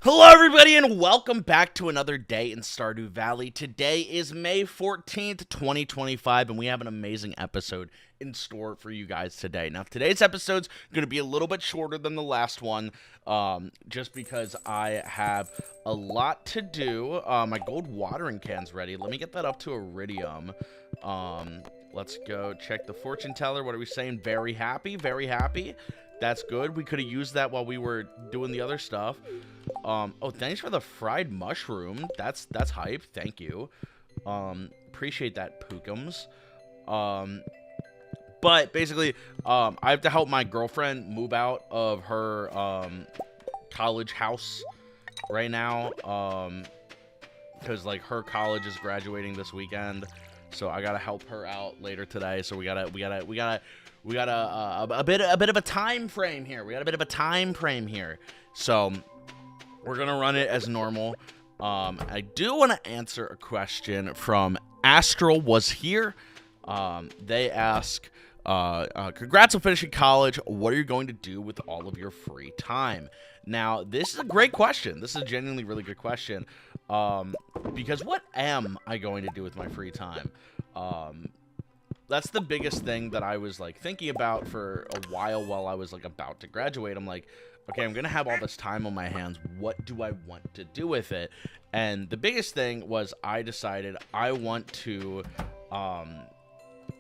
Hello everybody and welcome back to another day in Stardew Valley. Today is May 14th, 2025, and we have an amazing episode in store for you guys today. Now, today's episode's going to be a little bit shorter than the last one, just because I have a lot to do. My gold watering can's ready. Let me get that up to iridium. Let's go check the fortune teller. What are we saying? Very happy, very happy. That's good. We could have used that while we were doing the other stuff. Oh, thanks for the fried mushroom. That's hype. Thank you. Appreciate that, Pookums. But basically, I have to help my girlfriend move out of her college house right now. Because like her college is graduating this weekend, so I gotta help her out later today. So we got a bit of a time frame here. So we're gonna run it as normal. I do want to answer a question from Astral Was Here. They ask, congrats on finishing college. What are you going to do with all of your free time? Now, this is a great question. This is a genuinely really good question. Because what am I going to do with my free time? That's the biggest thing that I was like thinking about for a while I was like about to graduate. I'm like, okay, I'm gonna have all this time on my hands. What do I want to do with it? And the biggest thing was I decided I want to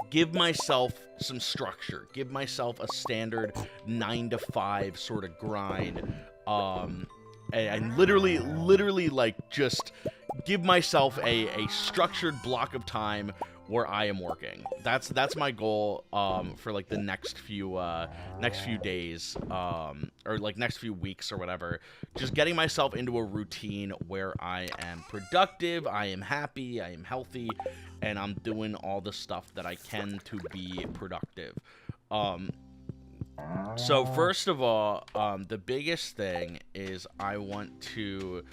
give myself some structure, give myself a standard 9-to-5 sort of grind, and literally like just give myself a structured block of time where I am working. That's my goal for like the next few days, or like next few weeks or whatever. Just getting myself into a routine where I am productive, I am happy, I am healthy, and I'm doing all the stuff that I can to be productive. So first of all, the biggest thing is I want to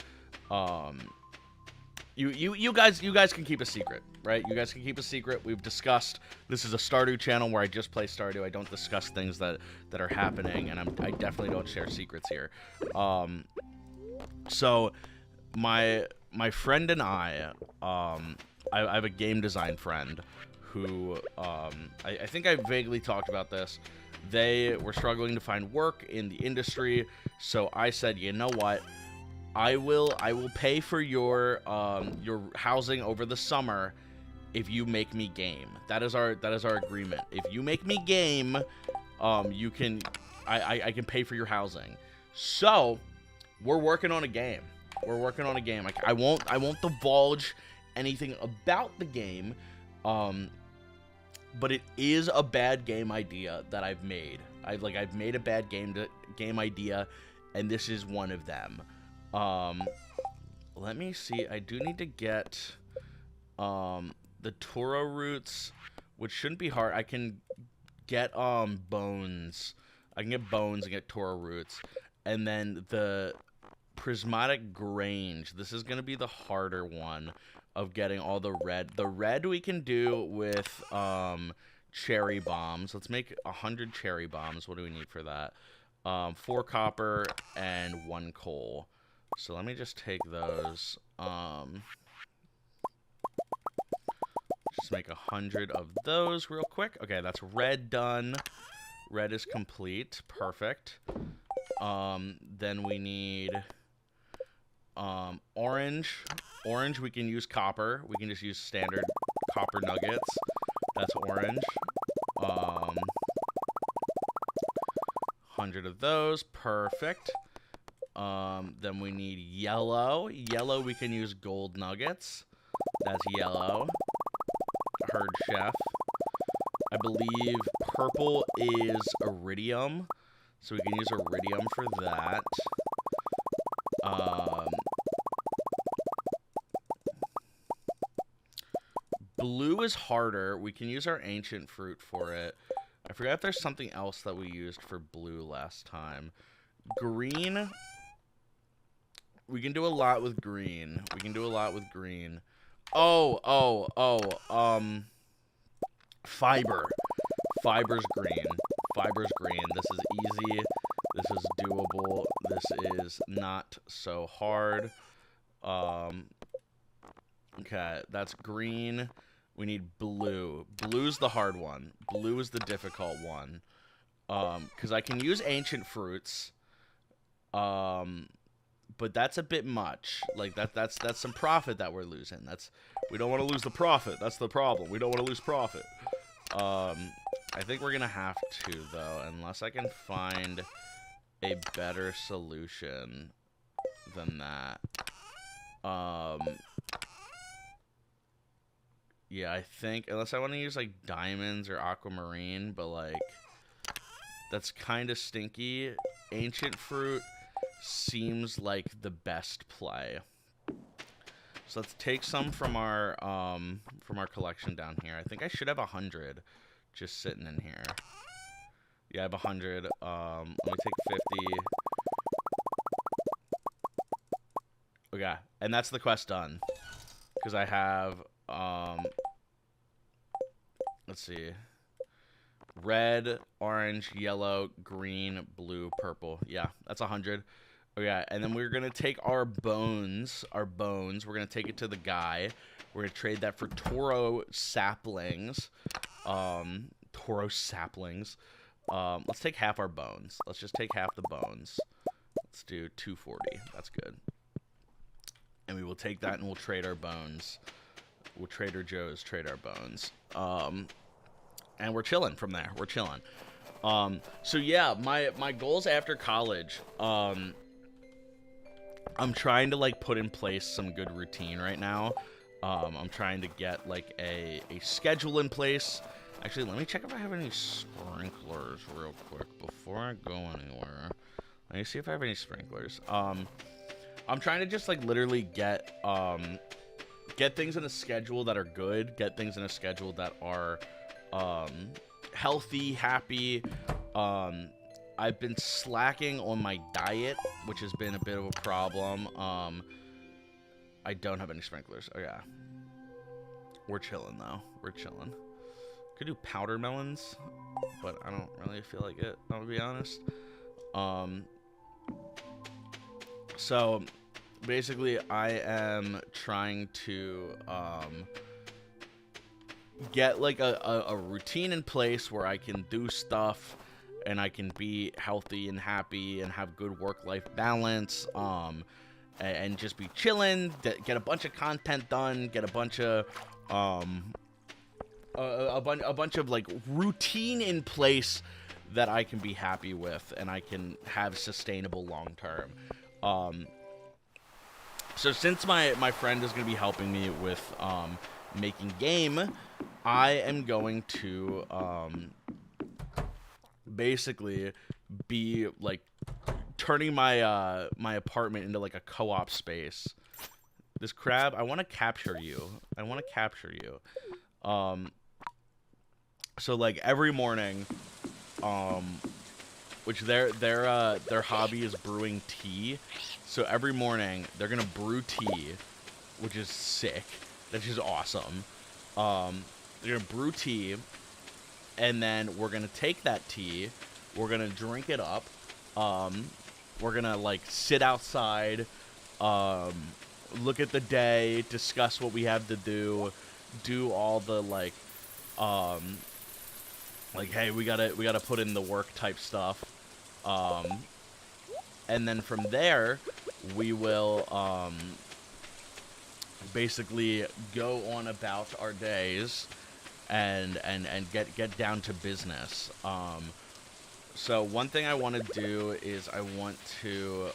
You guys can keep a secret, right? You guys can keep a secret. We've discussed this is a Stardew channel where I just play Stardew. I don't discuss things that are happening, and I definitely don't share secrets here. So my friend and I have a game design friend who I think I vaguely talked about this. They were struggling to find work in the industry, so I said, you know what? I will pay for your housing over the summer if you make me game. That is our agreement. If you make me game, I can pay for your housing. So we're working on a game. Like I won't divulge anything about the game, but it is a bad game idea that I've made. I've made a bad game idea, and this is one of them. Let me see. I do need to get the Toro roots, which shouldn't be hard. I can get bones. I can get bones and get Toro roots, and then the prismatic grange. This is gonna be the harder one of getting all the red. The red we can do with cherry bombs. Let's make 100 cherry bombs. What do we need for that? 4 copper and 1 coal. So let me just take those. Just make 100 of those real quick. Okay, that's red done. Red is complete. Perfect. Then we need orange. Orange, we can use copper. We can just use standard copper nuggets. That's orange. 100 of those. Perfect. Then we need yellow. Yellow, we can use gold nuggets. That's yellow. Herd chef. I believe purple is iridium, so we can use iridium for that. Blue is harder. We can use our ancient fruit for it. I forgot if there's something else that we used for blue last time. Green. We can do a lot with green. Fiber. Fiber's green. This is easy. This is doable. This is not so hard. Okay, that's green. We need blue. Blue's the hard one. Blue is the difficult one. Because I can use ancient fruits. But that's a bit much. Like that's some profit that we're losing. We don't want to lose the profit. That's the problem. We don't want to lose profit. I think we're gonna have to though, unless I can find a better solution than that. Yeah, I think unless I want to use like diamonds or aquamarine, but like that's kind of stinky. Ancient fruit seems like the best play. So let's take some from our collection down here. I think I should have 100 just sitting in here. Yeah, I have 100. Let me take 50. Okay, and that's the quest done. Because I have let's see. Red, orange, yellow, green, blue, purple. Yeah, that's 100. Okay, and then we're going to take our bones. We're going to take it to the guy. We're going to trade that for Toro saplings. Let's take half our bones. Let's just take half the bones. Let's do 240. That's good. And we will take that and we'll trade our bones. We'll Trader Joe's trade our bones. And we're chilling from there. We're chilling. So yeah, my goals after college, I'm trying to like put in place some good routine right now. I'm trying to get like a schedule in place. Actually, let me check if I have any sprinklers real quick before I go anywhere. Let me see if I have any sprinklers. I'm trying to just like literally get things in a schedule that are good, get things in a schedule that are healthy, happy. I've been slacking on my diet, which has been a bit of a problem. I don't have any sprinklers. Oh yeah. We're chilling though. We're chilling. Could do powder melons, but I don't really feel like it, I'll be honest. So basically I am trying to get like a routine in place where I can do stuff and I can be healthy and happy and have good work-life balance, and just be chilling, get a bunch of content done, get a bunch of a bunch of like routine in place that I can be happy with and I can have sustainable long term. So since my friend is going to be helping me with making game, I am going to basically be like turning my my apartment into like a co-op space. This crab, I want to capture you. So like every morning, which their hobby is brewing tea. So every morning they're gonna brew tea, which is sick. That's just awesome. They're gonna brew tea, and then we're gonna take that tea, we're gonna drink it up. We're gonna like sit outside, look at the day, discuss what we have to do all the like hey, we gotta put in the work type stuff. And then from there, we will basically go on about our days and get down to business. So one thing I want to do is I want to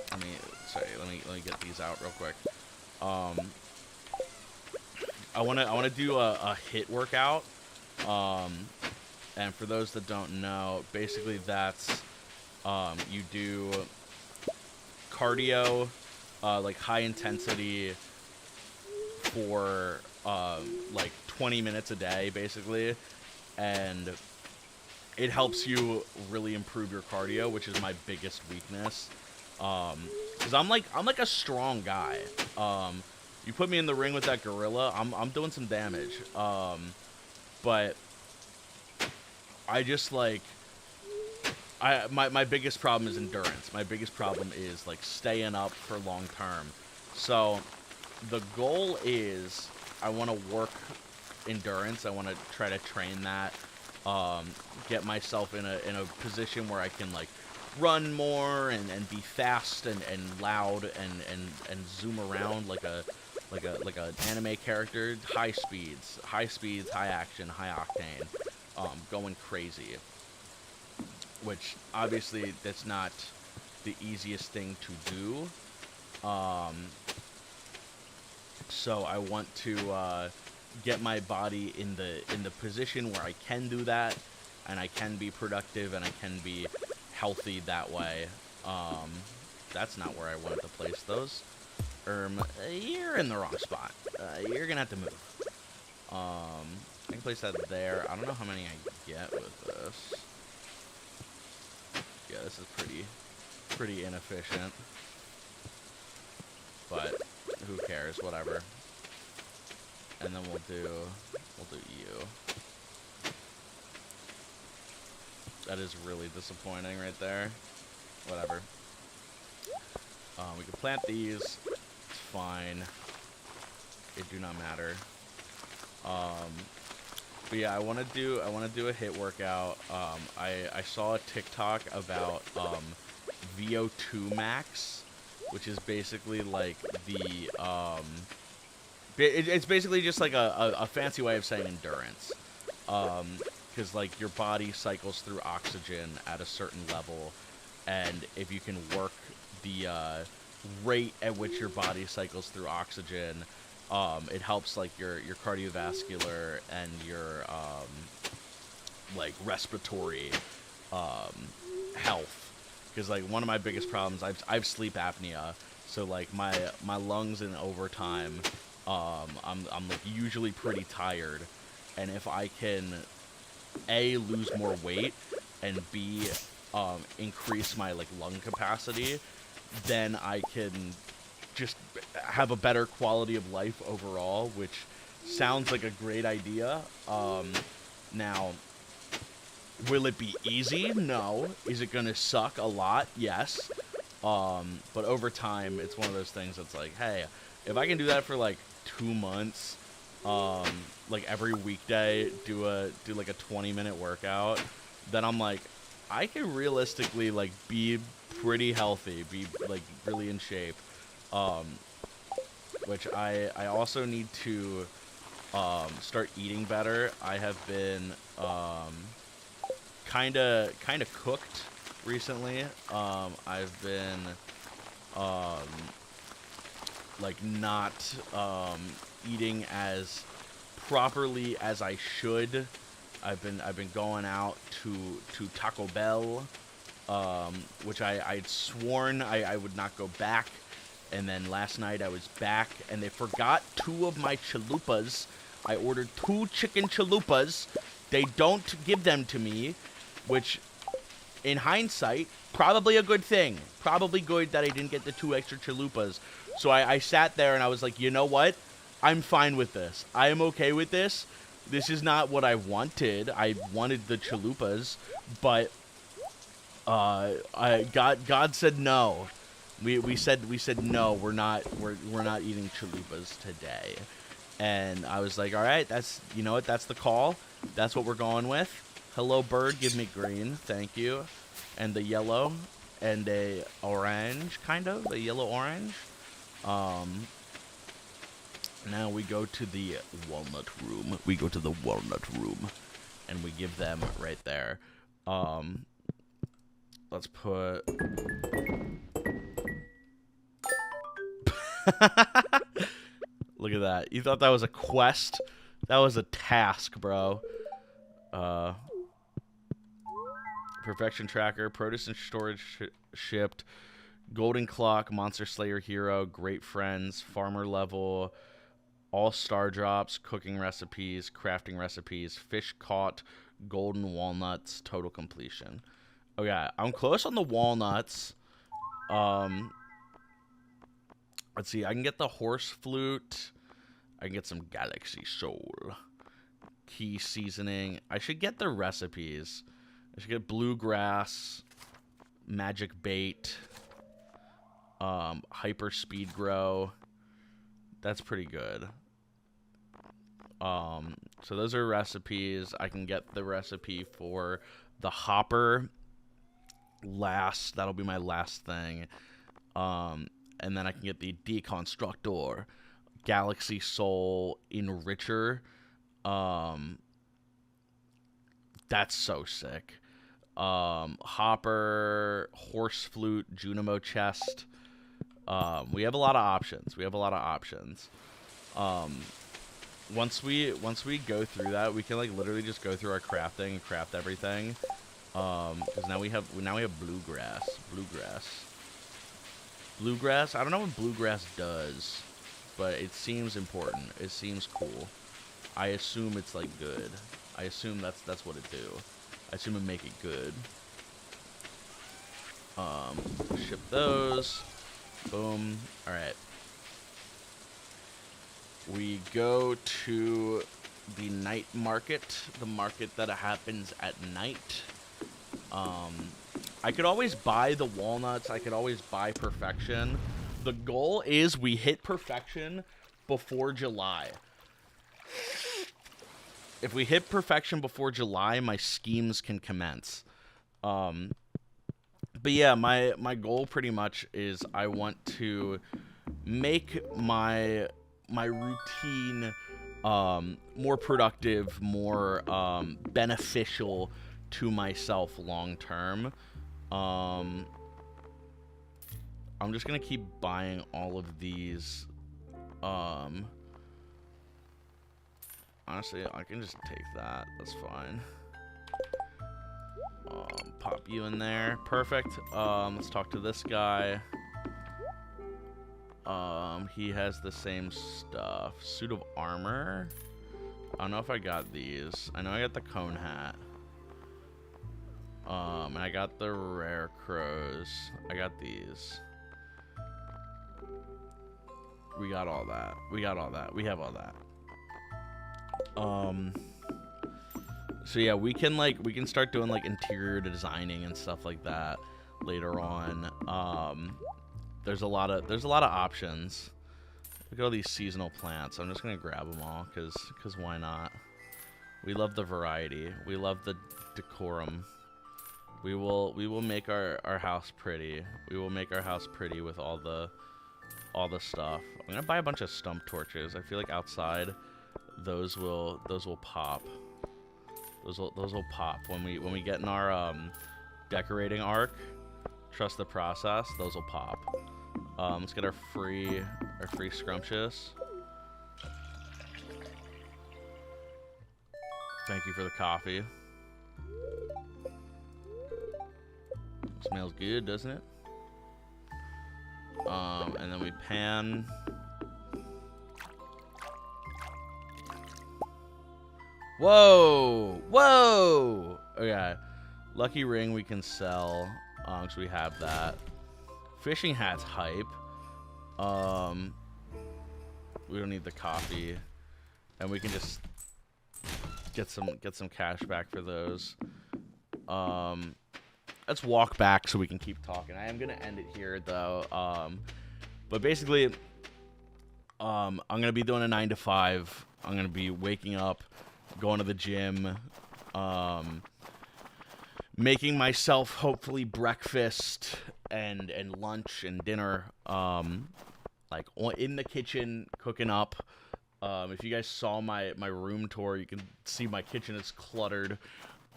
let me get these out real quick. I want to do a HIIT workout. And for those that don't know, basically that's you do cardio, like high intensity for like 20 minutes a day, basically, and it helps you really improve your cardio, which is my biggest weakness. Cause I'm like a strong guy. You put me in the ring with that gorilla, I'm doing some damage. But I just like my biggest problem is endurance. My biggest problem is like staying up for long term. So the goal is I want to work endurance. I want to try to train that. Get myself in a position where I can like run more and be fast and loud and zoom around like an anime character. High speeds, high action, high octane, going crazy. Which obviously that's not the easiest thing to do. So I want to get my body in the position where I can do that, and I can be productive and I can be healthy that way. That's not where I wanted to place those. You're in the wrong spot. You're gonna have to move. I can place that there. I don't know how many I get with this. Yeah, this is pretty inefficient. But who cares? Whatever. And then we'll do you. That is really disappointing right there. Whatever. We can plant these. It's fine. It do not matter. But yeah, I want to do a hit workout. I saw a TikTok about VO2 max, which is basically like the it's basically just like a fancy way of saying endurance. Because like your body cycles through oxygen at a certain level, and if you can work the rate at which your body cycles through oxygen, it helps like your cardiovascular and your like respiratory health. Because like one of my biggest problems, I've sleep apnea, so like my lungs in overtime, I'm like usually pretty tired, and if I can A, lose more weight, and B, increase my like lung capacity, then I can just have a better quality of life overall, which sounds like a great idea. Now, will it be easy? No. Is it gonna suck a lot? Yes. But over time, it's one of those things that's like, hey, if I can do that for like 2 months, like every weekday, do like a 20-minute workout, then I'm like, I can realistically like be pretty healthy, be like really in shape. Which I also need to start eating better. I have been kind of cooked recently. I've been like not eating as properly as I should. I've been going out to Taco Bell, which I'd sworn I would not go back. And then last night I was back, and they forgot 2 of my chalupas. I ordered 2 chicken chalupas. They don't give them to me, which, in hindsight, probably a good thing. Probably good that I didn't get the 2 extra chalupas. So I sat there and I was like, you know what? I'm fine with this. I am okay with this. This is not what I wanted. I wanted the chalupas, but God said no. We said no. We're not eating chalupas today. And I was like, all right, you know what? That's the call. That's what we're going with. Hello, bird. Give me green. Thank you. And the yellow and a orange, kind of a yellow orange. Now we go to the walnut room. We go to the walnut room, and we give them right there. Let's put. Look at that. You thought that was a quest? That was a task, bro. Perfection Tracker, Produce and Storage shipped, Golden Clock, Monster Slayer Hero, Great Friends, Farmer Level, All Star Drops, Cooking Recipes, Crafting Recipes, Fish Caught, Golden Walnuts, Total Completion. Okay, I'm close on the walnuts. Let's see, I can get the horse flute. I can get some Galaxy Soul. Key seasoning. I should get the recipes. I should get bluegrass. magic bait, hyper speed grow. That's pretty good. So those are recipes. I can get the recipe for the hopper last. That'll be my last thing. And then I can get the deconstructor, galaxy soul enricher. That's so sick. Hopper, horse flute, Junimo chest. We have a lot of options. Once we go through that, we can like literally just go through our crafting and craft everything. Because now we have bluegrass. I don't know what bluegrass does, but it seems important. It seems cool. I assume it's like good. I assume that's what it do. I assume it make it good. Ship those. Boom. All right. We go to the night market, the market that happens at night. I could always buy the walnuts. I could always buy perfection. The goal is we hit perfection before July. If we hit perfection before July, my schemes can commence. But yeah, my goal pretty much is I want to make my routine more productive, more beneficial to myself long term. I'm just gonna keep buying all of these. Honestly, I can just take that. That's fine. Pop you in there. Perfect. Let's talk to this guy. He has the same stuff. Suit of armor. I don't know if I got these. I know I got the cone hat. And I got the rare crows. I got these. We got all that. We have all that. So yeah, we can start doing like interior designing and stuff like that later on. There's a lot of options. Look at all these seasonal plants. I'm just gonna grab them all because why not? We love the variety. We love the decorum. We will make our house pretty. We will make our house pretty with all the stuff. I'm gonna buy a bunch of stump torches. I feel like outside those will pop. Those will pop when we get in our decorating arc. Trust the process. Those will pop. Let's get our free scrumptious. Thank you for the coffee. Smells good, doesn't it? And then we pan. Whoa! Okay. Lucky ring we can sell. So we have that. Fishing hat's hype. We don't need the coffee. And we can just get some cash back for those. Let's walk back so we can keep talking. I am gonna end it here though. But basically, I'm gonna be doing a 9 to 5. I'm gonna be waking up, going to the gym, making myself hopefully breakfast and lunch and dinner, like in the kitchen cooking up. If you guys saw my room tour, you can see my kitchen is cluttered.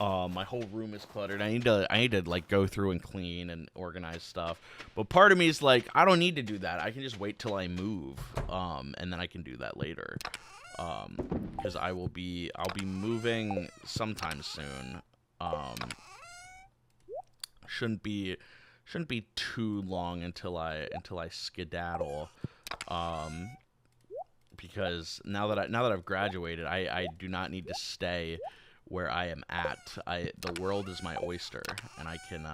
My whole room is cluttered. I need to like go through and clean and organize stuff. But part of me is like, I don't need to do that. I can just wait till I move, and then I can do that later. Because I'll be moving sometime soon. Shouldn't be too long until I skedaddle. Because now that I've graduated, I do not need to stay where I am at. The world is my oyster, and I can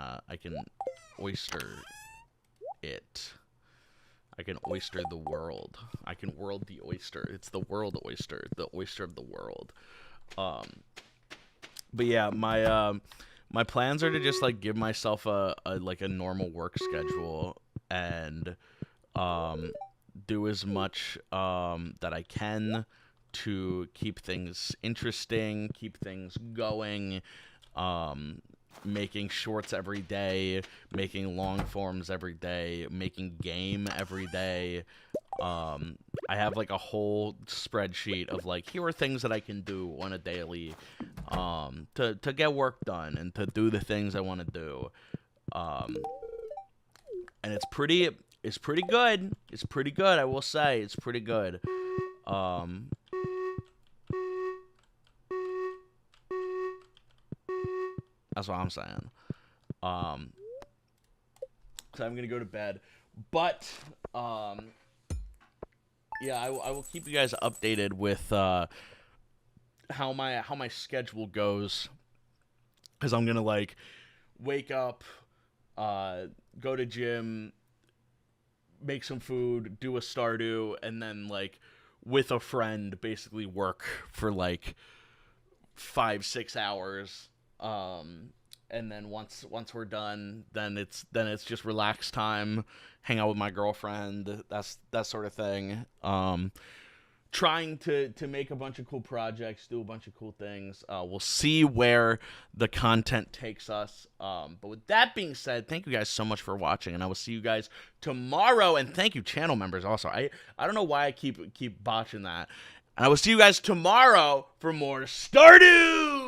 oyster it. I can oyster the world. I can world the oyster. It's the world oyster, the oyster of the world. But yeah, my my plans are to just like give myself a like a normal work schedule and do as much that I can to keep things interesting, keep things going, making shorts every day, making long forms every day, making game every day. I have like a whole spreadsheet of like, here are things that I can do on a daily to get work done and to do the things I want to do. And it's pretty good. It's pretty good, I will say. It's pretty good. That's what I'm saying. So I'm gonna go to bed, but yeah, I will keep you guys updated with how my schedule goes, because I'm gonna like wake up, go to gym, make some food, do a Stardew, and then like with a friend basically work for like 5-6 hours. And then once we're done, then it's just relax time, hang out with my girlfriend, that sort of thing. Trying to make a bunch of cool projects, do a bunch of cool things. We'll see where the content takes us. But with that being said, thank you guys so much for watching, and I will see you guys tomorrow. And thank you, channel members. Also, I don't know why I keep botching that. And I will see you guys tomorrow for more Stardew.